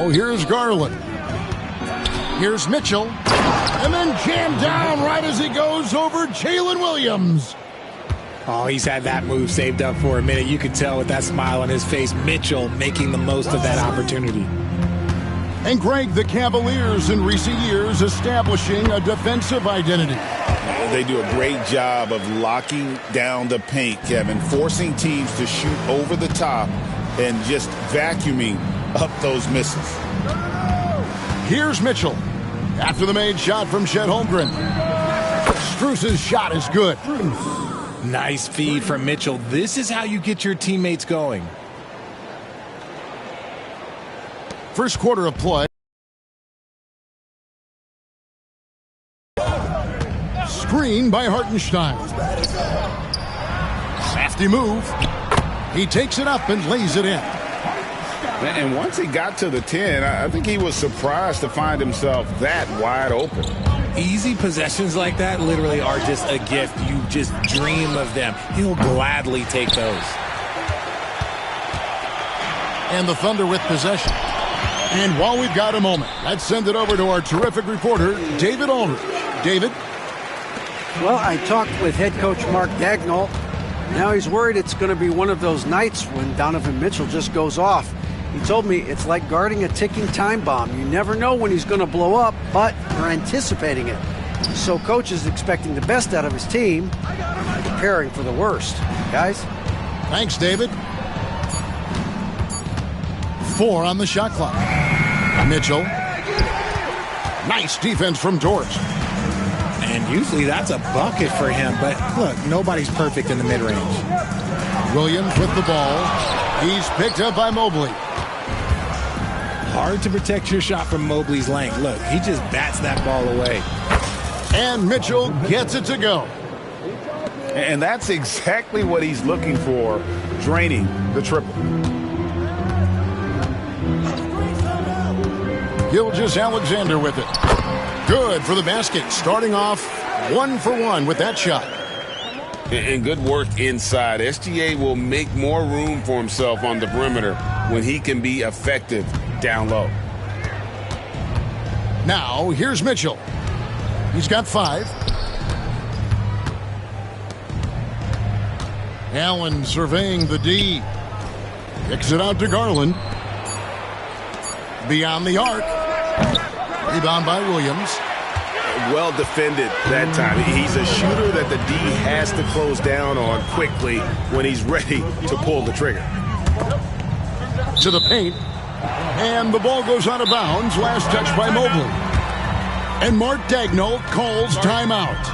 Now, here's Garland. Here's Mitchell. And then jammed down right as he goes over Jalen Williams. Oh, he's had that move saved up for a minute. You could tell with that smile on his face, Mitchell making the most of that opportunity. And Greg, the Cavaliers in recent years establishing a defensive identity. They do a great job of locking down the paint, Kevin, forcing teams to shoot over the top and just vacuuming up those misses. Here's Mitchell. After the made shot from Chet Holmgren. Strus's shot is good. Nice feed from Mitchell. This is how you get your teammates going. First quarter of play. Screen by Hartenstein. Crafty move. He takes it up and lays it in. And once he got to the 10, I think he was surprised to find himself that wide open. Easy possessions like that literally are just a gift. You just dream of them. He'll gladly take those. And the Thunder with possession. And while we've got a moment, let's send it over to our terrific reporter, David Aldridge. David? Well, I talked with head coach Mark Dagnall. Now he's worried it's going to be one of those nights when Donovan Mitchell just goes off. He told me it's like guarding a ticking time bomb. You never know when he's going to blow up, but you're anticipating it. So coach is expecting the best out of his team, preparing for the worst. Guys? Thanks, David. 4 on the shot clock. Mitchell. Nice defense from Dort. And usually that's a bucket for him, but look, nobody's perfect in the mid-range. Williams with the ball. He's picked up by Mobley. Hard to protect your shot from Mobley's length. Look, he just bats that ball away. And Mitchell gets it to go. And that's exactly what he's looking for, draining the triple. Gilgeous-Alexander with it. Good for the basket, starting off 1 for 1 with that shot. And good work inside. SGA will make more room for himself on the perimeter when he can be effective down low. Now, here's Mitchell. He's got 5. Allen surveying the D. Kicks it out to Garland. Beyond the arc. Rebound by Williams. Well defended that time. He's a shooter that the D has to close down on quickly when he's ready to pull the trigger. To the paint. And the ball goes out of bounds. Last touch by Mobley. And Mark Dagnall calls timeout.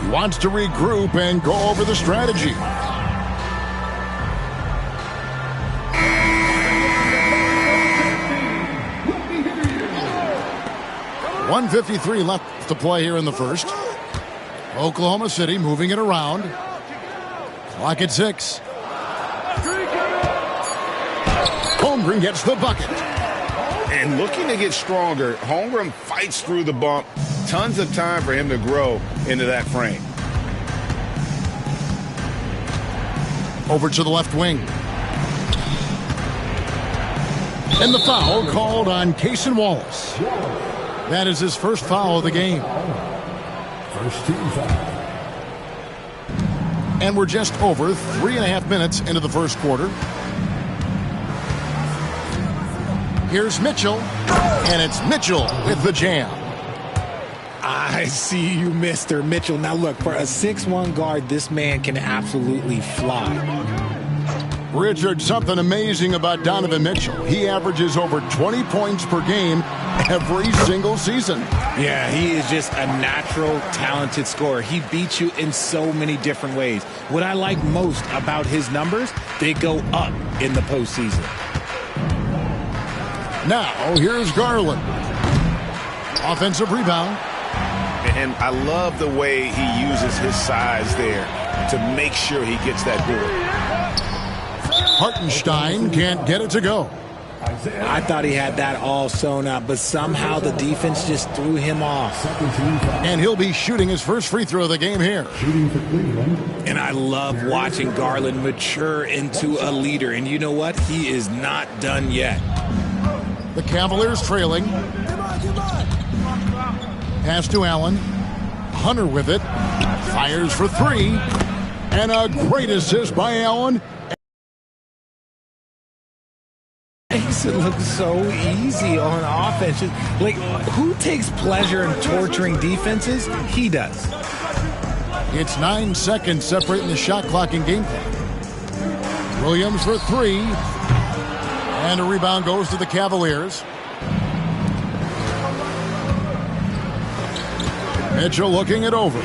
He wants to regroup and go over the strategy. .153 left to play here in the first. Oklahoma City moving it around. Clock at 6. Holmgren gets the bucket. And looking to get stronger, Holmgren fights through the bump. Tons of time for him to grow into that frame. Over to the left wing. And the foul called on Cason Wallace. That is his first foul of the game. First team foul. And we're just over 3.5 minutes into the first quarter. Here's Mitchell, and it's Mitchell with the jam. I see you, Mr. Mitchell. Now look, for a 6'1 guard, this man can absolutely fly. Richard, something amazing about Donovan Mitchell. He averages over 20 points per game every single season. Yeah, he is just a natural, talented scorer. He beats you in so many different ways. What I like most about his numbers, they go up in the postseason. Now, here's Garland. Offensive rebound. And I love the way he uses his size there to make sure he gets that board. Hartenstein can't get it to go. I thought he had that all sewn up, but somehow the defense just threw him off. And he'll be shooting his first free throw of the game here. And I love watching Garland mature into a leader. And you know what? He is not done yet. The Cavaliers trailing. Pass to Allen. Hunter with it. Fires for three. And a great assist by Allen. Makes it look so easy on offense. Like, who takes pleasure in torturing defenses? He does. It's 9 seconds separating the shot clock and game clock. Williams for three. And a rebound goes to the Cavaliers. Mitchell looking it over.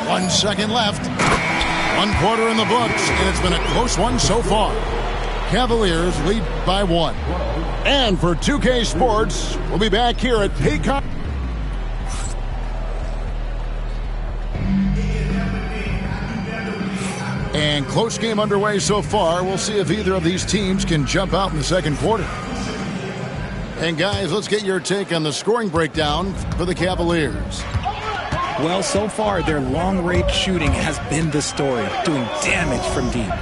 One second left. 1 quarter in the books, and it's been a close one so far. Cavaliers lead by 1. And for 2K Sports, we'll be back here at Paycom. And close game underway so far. We'll see if either of these teams can jump out in the second quarter. And guys, let's get your take on the scoring breakdown for the Cavaliers. Well, so far, their long-range shooting has been the story, doing damage from deep.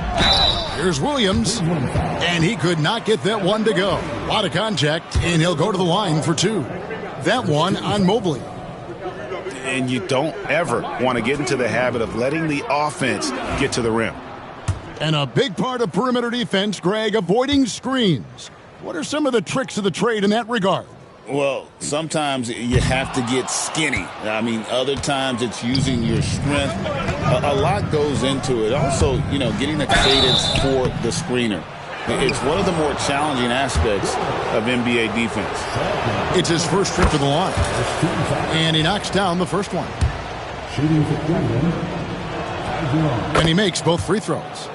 Here's Williams, and he could not get that one to go. A lot of contact, and he'll go to the line for 2. That one on Mobley. And you don't ever want to get into the habit of letting the offense get to the rim. And a big part of perimeter defense, Greg, avoiding screens. What are some of the tricks of the trade in that regard? Well, sometimes you have to get skinny. I mean, other times it's using your strength. A lot goes into it. Also, getting the cadence for the screener. It's one of the more challenging aspects of NBA defense. It's his first trip to the line. And he knocks down the first one. And he makes both free throws.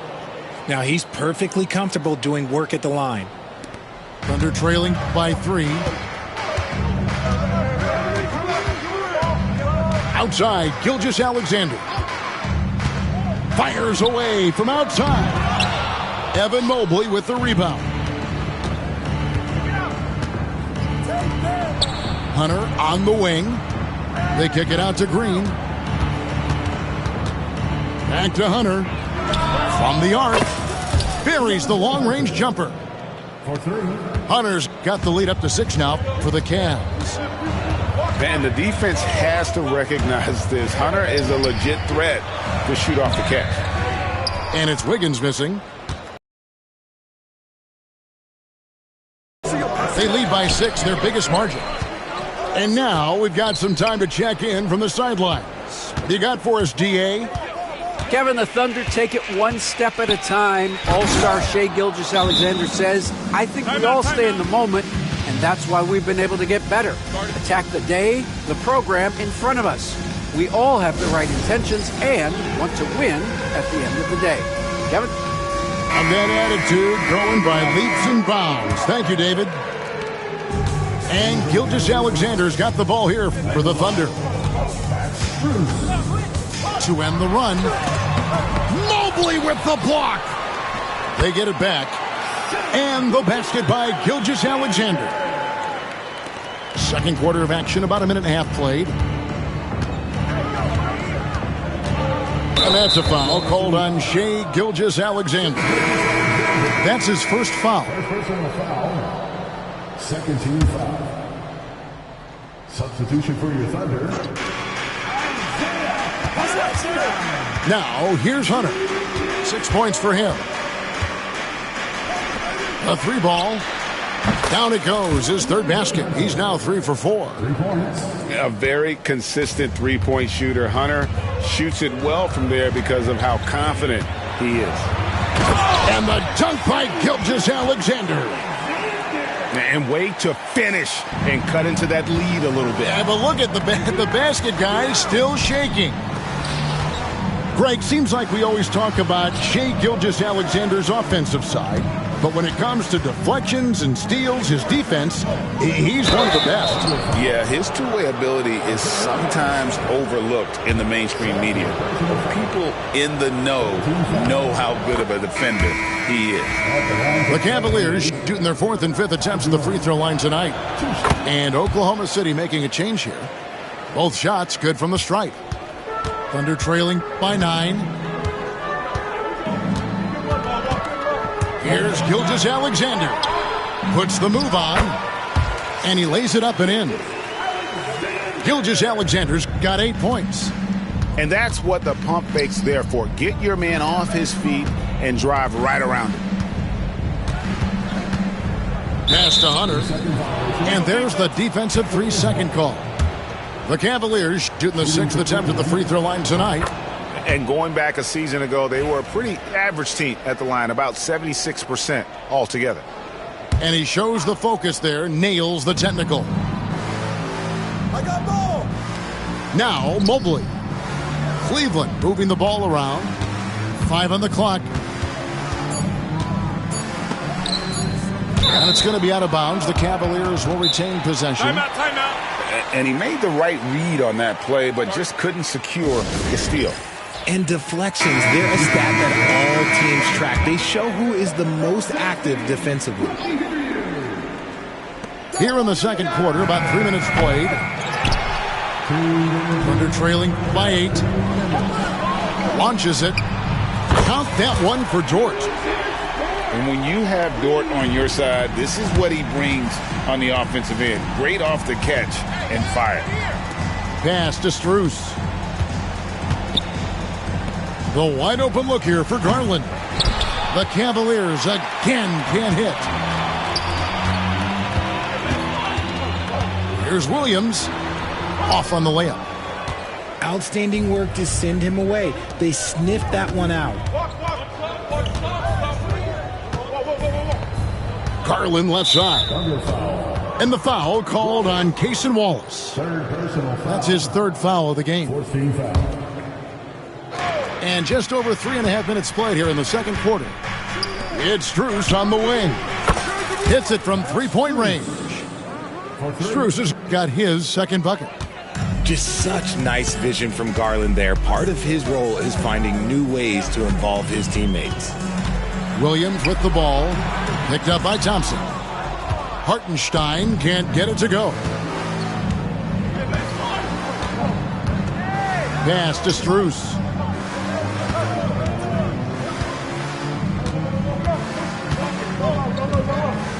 Now he's perfectly comfortable doing work at the line. Thunder trailing by 3. Outside, Gilgeous-Alexander. Fires away from outside. Evan Mobley with the rebound. Hunter on the wing. They kick it out to Green. Back to Hunter. From the arc. Buries the long-range jumper. Hunter's got the lead up to 6 now for the Cavs. And the defense has to recognize this. Hunter is a legit threat to shoot off the catch. And it's Wiggins missing. They lead by 6, their biggest margin. And now we've got some time to check in from the sidelines. What do you got for us, DA? Kevin, the Thunder take it one step at a time. All-star Shai Gilgeous-Alexander says, I think we all stay in the moment, and that's why we've been able to get better. Attack the day, the program in front of us. We all have the right intentions and want to win at the end of the day. Kevin? On that attitude, growing by leaps and bounds. Thank you, David. And Gilgeous-Alexander's got the ball here for the Thunder. To end the run. Mobley with the block. They get it back. And the basket by Gilgeous-Alexander. Second quarter of action, about a minute and a half played. And that's a foul called on Shai Gilgeous-Alexander. That's his first foul. Second team foul. Substitution for your Thunder. Now, here's Hunter. 6 points for him. A 3 ball. Down it goes. His third basket. He's now 3 for 4. 3 points. A very consistent three-point shooter. Hunter shoots it well from there because of how confident he is. And the dunk by Gilgeous-Alexander. And way to finish and cut into that lead a little bit. Yeah, but look at the basket guy still shaking. Greg, seems like we always talk about Shai Gilgeous-Alexander's offensive side, but when it comes to deflections and steals, his defense, he's one of the best. Yeah, his two-way ability is sometimes overlooked in the mainstream media. People in the know how good of a defender he is. The Cavaliers shooting their 4th and 5th attempts at the free throw line tonight. And Oklahoma City making a change here. Both shots good from the stripe. Thunder trailing by 9. Here's Gilgeous-Alexander. Puts the move on, and he lays it up and in. Gilgeous-Alexander's got 8 points. And that's what the pump fake's there for. Get your man off his feet and drive right around him. Pass to Hunter. And there's the defensive 3-second call. The Cavaliers shooting the 6th attempt at the free throw line tonight. And going back a season ago, they were a pretty average team at the line, about 76% altogether. And he shows the focus there, nails the technical. I got ball. Now Mobley. Cleveland moving the ball around. 5 on the clock. And it's going to be out of bounds. The Cavaliers will retain possession. Timeout. And he made the right read on that play, but just couldn't secure the steal. And deflections, they're a stat that all teams track. They show who is the most active defensively. Here in the second quarter, about 3 minutes played. Thunder trailing by 8. Launches it. Count that one for Dort. And when you have Dort on your side, this is what he brings on the offensive end. Great off the catch and fire. Pass to Strus. The wide open look here for Garland. The Cavaliers again can't hit. Here's Williams. Off on the layup. Outstanding work to send him away. They sniffed that one out. Garland left side. And the foul called on Cason Wallace. That's his 3rd foul of the game. And just over 3.5 minutes played here in the second quarter. It's Strus on the wing. Hits it from 3-point range. Strus has got his 2nd bucket. Just such nice vision from Garland there. Part of his role is finding new ways to involve his teammates. Williams with the ball. Picked up by Thompson. Hartenstein can't get it to go. Pass to Strus.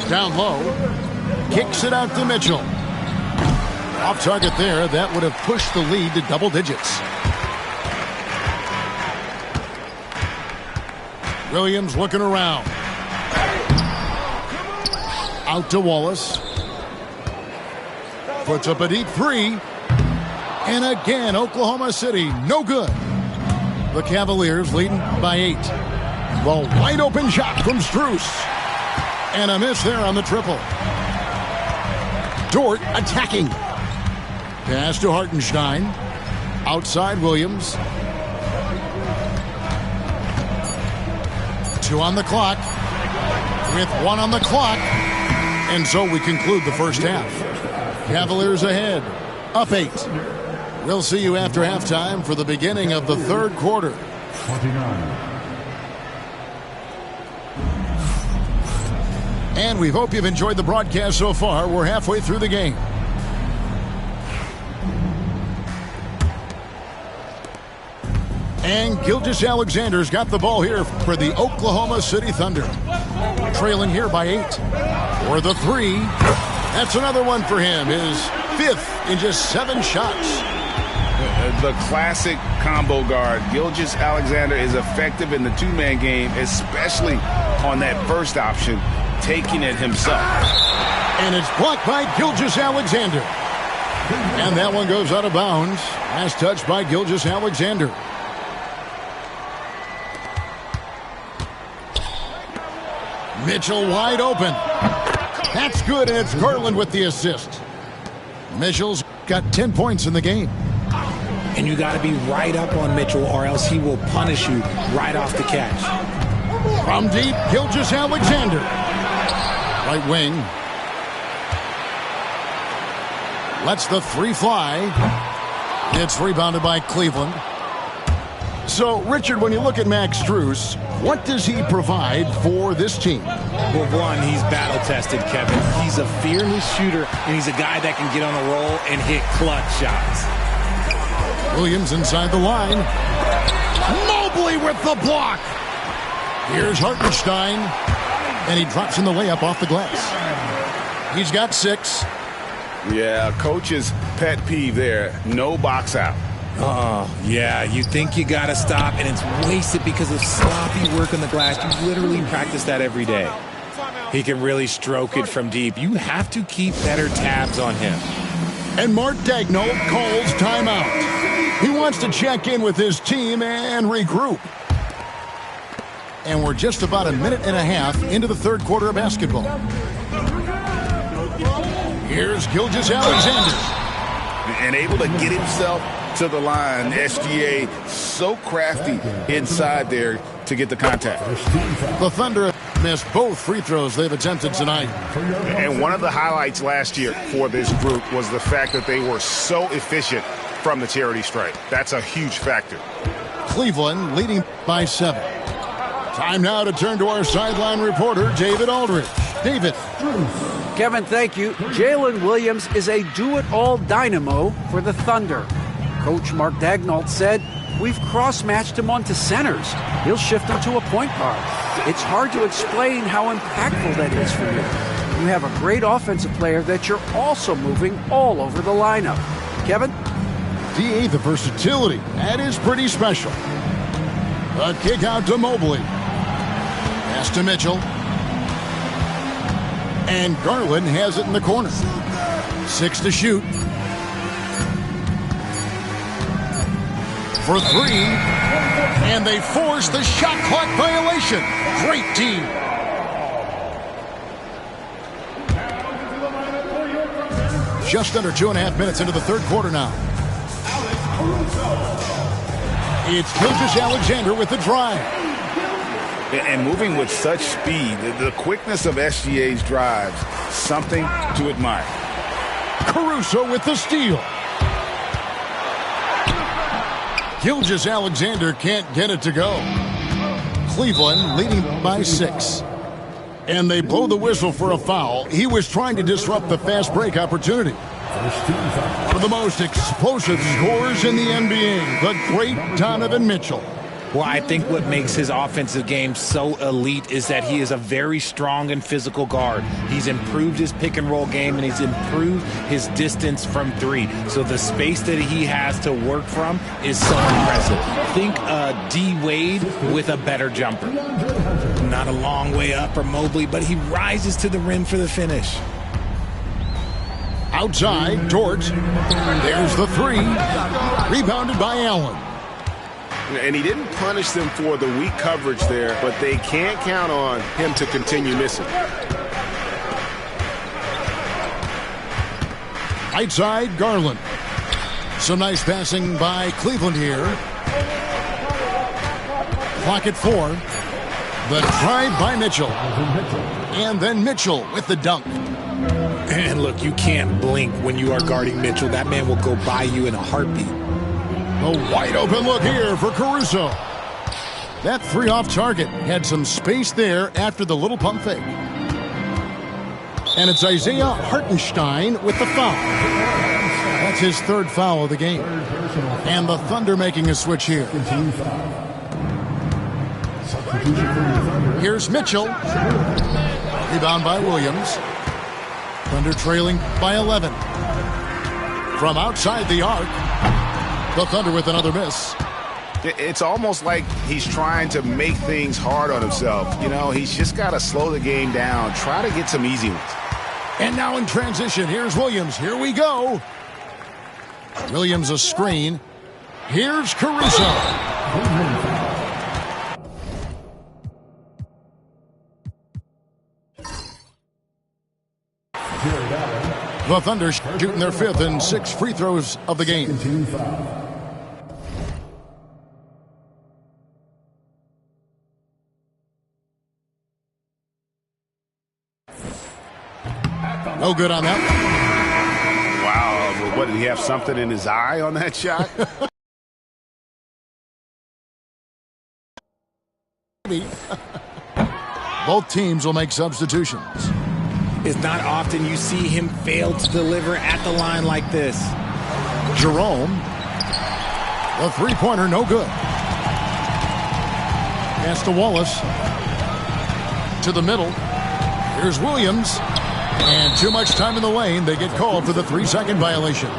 Down low. Kicks it out to Mitchell. Off target there. That would have pushed the lead to double digits. Williams looking around. Out to Wallace. Puts up a deep 3. And again, Oklahoma City, no good. The Cavaliers leading by 8. The wide open shot from Strus. And a miss there on the triple. Dort attacking. Pass to Hartenstein. Outside Williams. 2 on the clock. With 1 on the clock. And so we conclude the first half. Cavaliers ahead. Up 8. We'll see you after halftime for the beginning of the third quarter. 29. And we hope you've enjoyed the broadcast so far. We're halfway through the game. And Gilgeous-Alexander's got the ball here for the Oklahoma City Thunder. Trailing here by 8. For the 3. That's another one for him. His 5th in just 7 shots. The classic combo guard. Gilgeous-Alexander is effective in the 2-man game, especially on that first option, taking it himself. And it's blocked by Gilgeous-Alexander. And that one goes out of bounds. Last touch by Gilgeous-Alexander. Mitchell wide open. That's good, and it's Garland with the assist. Mitchell's got 10 points in the game. And you got to be right up on Mitchell, or else he will punish you right off the catch. From deep, Gilgeous-Alexander. Right wing. Lets the 3 fly. It's rebounded by Cleveland. So, Richard, when you look at Max Strus, what does he provide for this team? Well, one, he's battle-tested, Kevin. He's a fearless shooter, and he's a guy that can get on a roll and hit clutch shots. Williams inside the line. Mobley with the block. Here's Hartenstein. And he drops in the layup off the glass. He's got 6. Yeah, coach's pet peeve there. No box out. Oh, yeah, you think you got to stop, and it's wasted because of sloppy work on the glass. You literally practice that every day. He can really stroke it from deep. You have to keep better tabs on him. And Mark Daigneault calls timeout. He wants to check in with his team and regroup. And we're just about a minute and a half into the third quarter of basketball. Here's Gilgeous-Alexander. And able to get himself to the line. SGA so crafty inside there to get the contact. The Thunder missed both free throws they've attempted tonight. And one of the highlights last year for this group was the fact that they were so efficient from the charity stripe. That's a huge factor. Cleveland leading by 7. Time now to turn to our sideline reporter, David Aldridge. David. Kevin, thank you. Jalen Williams is a do-it-all dynamo for the Thunder. Coach Mark Daigneault said, "We've cross-matched him onto centers. He'll shift him to a point guard. It's hard to explain how impactful that is for you. You have a great offensive player that you're also moving all over the lineup." Kevin? DA, the versatility. That is pretty special. A kick out to Mobley. Pass to Mitchell. And Garland has it in the corner. 6 to shoot. For 3. And they force the shot clock violation. Great team. Just under 2.5 minutes into the third quarter now. It's Gilgeous-Alexander with the drive. And moving with such speed, the quickness of SGA's drives, something to admire. Caruso with the steal. Gilgeous-Alexander can't get it to go. Cleveland leading by 6. And they blow the whistle for a foul. He was trying to disrupt the fast break opportunity. One of the most explosive scorers in the NBA, the great Donovan Mitchell. Well, I think what makes his offensive game so elite is that he is a very strong and physical guard. He's improved his pick-and-roll game, and he's improved his distance from 3. So the space that he has to work from is so impressive. Think D. Wade with a better jumper. Not a long way up for Mobley, but he rises to the rim for the finish. Outside, Dort. There's the 3. Rebounded by Allen. And he didn't punish them for the weak coverage there, but they can't count on him to continue missing. Right side, Garland. Some nice passing by Cleveland here. Clock at 4. The drive by Mitchell. And then Mitchell with the dunk. And look, you can't blink when you are guarding Mitchell. That man will go by you in a heartbeat. A wide open look here for Caruso. That 3 off target had some space there after the little pump fake. And it's Isaiah Hartenstein with the foul. That's his 3rd foul of the game. And the Thunder making a switch here. Here's Mitchell. Rebound by Williams. Thunder trailing by 11. From outside the arc. The Thunder with another miss. It's almost like he's trying to make things hard on himself. You know, he's just got to slow the game down, try to get some easy ones. And now in transition, here's Williams. Here we go. Williams a screen. Here's Caruso. The Thunder shooting their 5th and 6 free throws of the game. No good on that. Wow, what, did he have something in his eye on that shot? Both teams will make substitutions. It's not often you see him fail to deliver at the line like this. Jerome. The three-pointer, no good. Pass to Wallace. To the middle. Here's Williams. And too much time in the lane. They get called for the 3-second violation.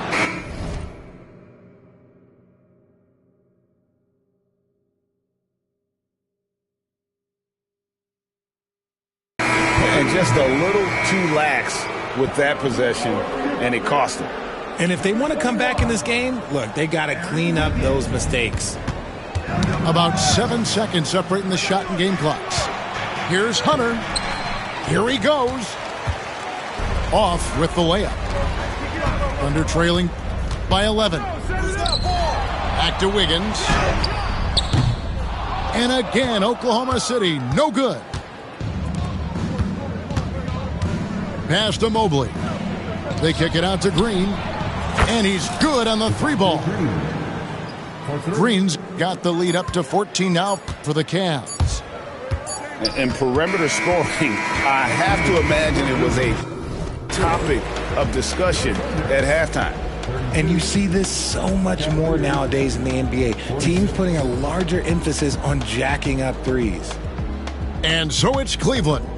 And just a little too lax with that possession, and it cost them. And if they want to come back in this game, look, they got to clean up those mistakes. About 7 seconds separating the shot and game clocks. Here's Hunter. Here he goes. Off with the layup. Thunder trailing by 11. Back to Wiggins. And again, Oklahoma City, no good. Pass to Mobley. They kick it out to Green. And he's good on the three ball. Green's got the lead up to 14 now for the Cavs. And perimeter scoring, I have to imagine it was a topic of discussion at halftime. And you see this so much more nowadays in the NBA. Teams putting a larger emphasis on jacking up threes. And so it's Cleveland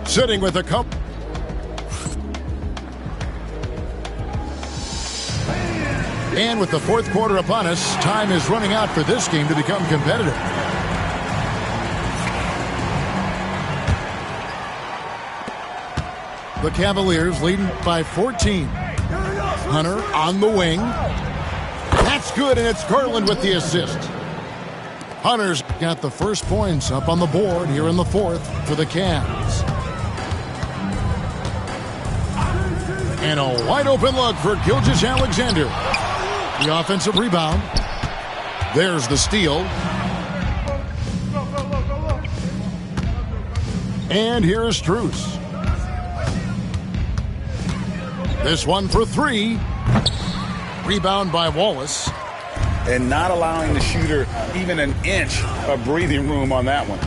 sitting with a cup. And with the fourth quarter upon us, time is running out for this game to become competitive. The Cavaliers leading by 14. Hunter on the wing. That's good, and it's Garland with the assist. Hunter's got the first points up on the board here in the fourth for the Cavs. And a wide open look for Gilgeous-Alexander. The offensive rebound. There's the steal. And here is Strus. This one for three. Rebound by Wallace. And not allowing the shooter even an inch of breathing room on that one.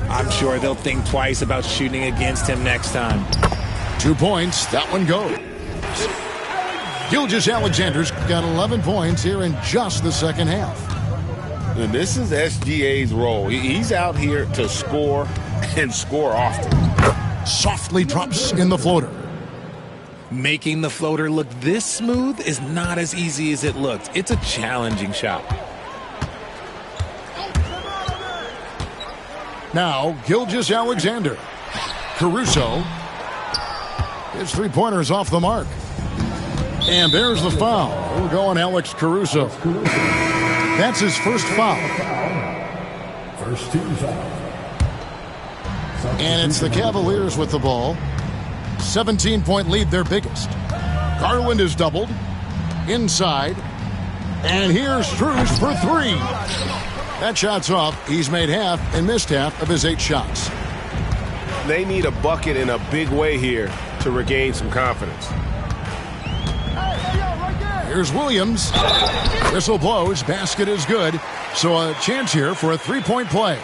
I'm sure they'll think twice about shooting against him next time. 2 points. That one goes. Gilgeous-Alexander's got 11 points here in just the second half. And this is SGA's role. He's out here to score and score often. Softly drops in the floater. Making the floater look this smooth is not as easy as it looked. It's a challenging shot. Now, Gilgeous-Alexander. Caruso. His three-pointer's off the mark. And there's the foul. We'll go on Alex Caruso. That's his first foul. First team foul. And it's the Cavaliers with the ball. 17-point lead, their biggest. Garland is doubled. Inside. And here's Strus for three. That shot's off. He's made half and missed half of his 8 shots. They need a bucket in a big way here to regain some confidence. Here's Williams. Whistle blows. Basket is good. So a chance here for a three-point play.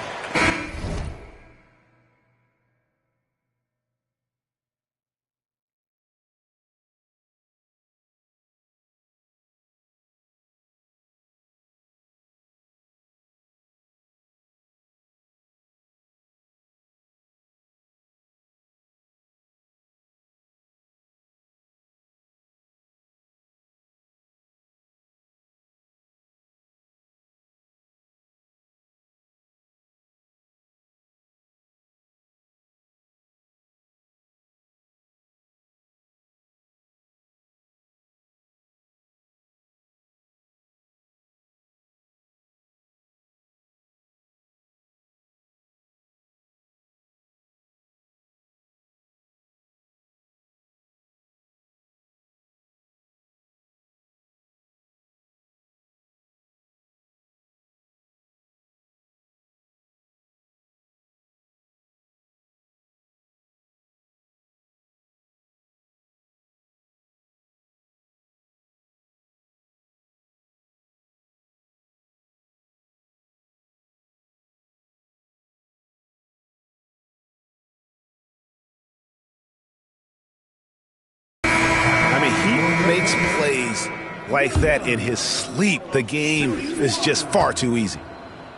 He makes plays like that in his sleep. The game is just far too easy.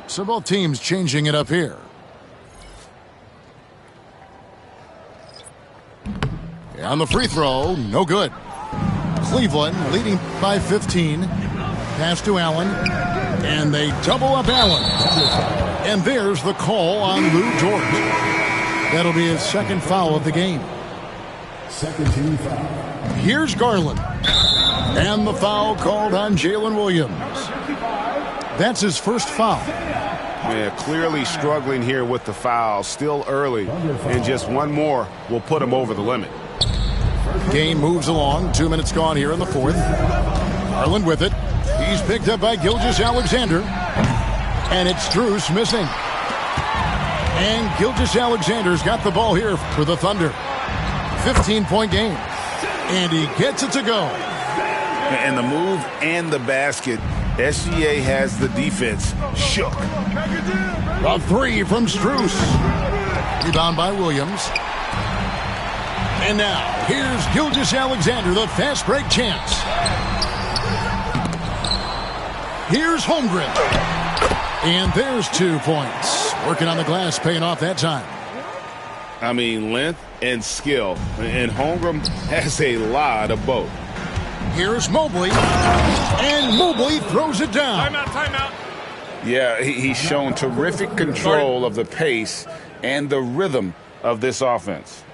So both teams changing it up here. On the free throw, no good. Cleveland leading by 15. Pass to Allen. And they double up Allen. And there's the call on Lou Dort. That'll be his second foul of the game. Second team foul. Here's Garland. And the foul called on Jalen Williams. That's his first foul. Yeah, clearly struggling here with the foul. Still early. And just one more will put him over the limit. Game moves along. 2 minutes gone here in the fourth. Garland with it. He's picked up by Gilgeous-Alexander. And it's Strus missing. And Gilgeous-Alexander's got the ball here for the Thunder. 15-point game. And he gets it to go. And the move and the basket. SGA has the defense shook. A three from Strus. Rebound by Williams. And now, here's Gilgeous-Alexander, the fast break chance. Here's Holmgren. And there's 2 points. Working on the glass, paying off that time. I mean, length and skill. And Holmgren has a lot of both. Here's Mobley. And Mobley throws it down. Timeout. Yeah, he's shown terrific control of the pace and the rhythm of this offense.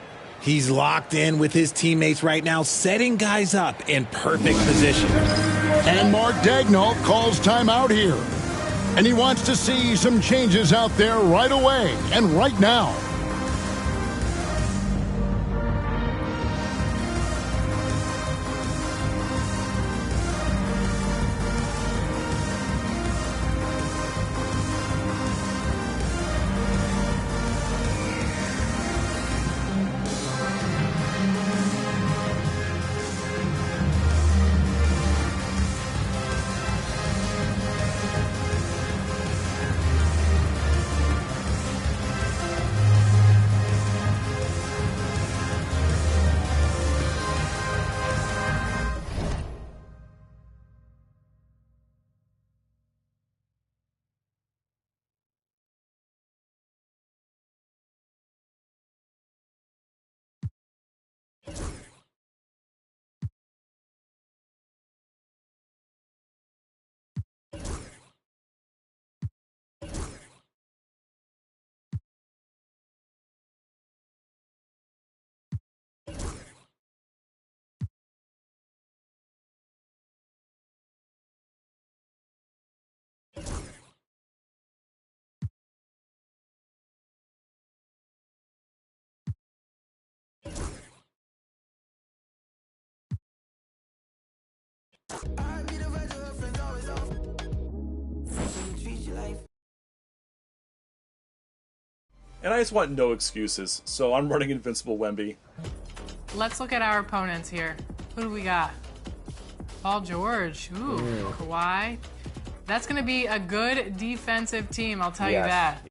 He's locked in with his teammates right now, setting guys up in perfect position. And Mark Daigneault calls timeout here. And he wants to see some changes out there right away and right now. And I just want no excuses, so I'm running Invincible Wemby. Let's look at our opponents here. Who do we got? Paul George. Ooh, Kawhi. That's going to be a good defensive team, I'll tell you that.